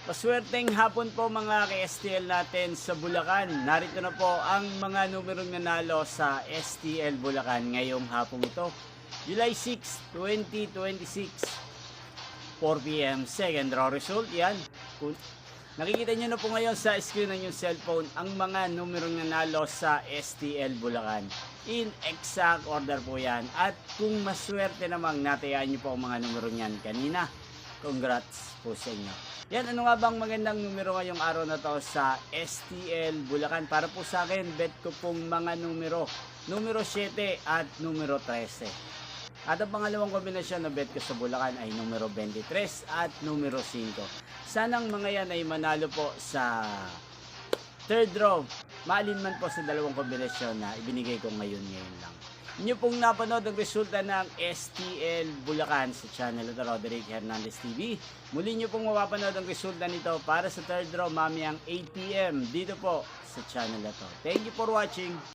Paswerteng hapon po mga ka-STL natin sa Bulacan. Narito na po ang mga numerong nanalo sa STL Bulacan ngayong hapong ito. July 6, 2026, 4 p.m. Second draw result. Yan. Nakikita nyo na po ngayon sa screen ng yung cellphone ang mga numerong nanalo sa STL Bulacan. In exact order po yan. At kung maswerte namang natayaan nyo po ang mga numerong yan kanina, congrats po sa inyo. Yan, ano nga bang magandang numero ngayong araw na to sa STL Bulacan? Para po sa akin, bet ko pong mga numero 7 at numero 13. At ang pangalawang kombinasyon na bet ko sa Bulacan ay numero 23 at numero 5. Sanang mga yan ay manalo po sa third draw. Maalin man po sa dalawang kombinasyon na ibinigay ko ngayon lang. Inyo pong napanood ang resulta ng STL Bulacan sa channel ito, Roderick Hernandez TV. Muli nyo pong mapapanood ang resulta nito para sa third draw mamayang 8 p.m. dito po sa channel ito. Thank you for watching.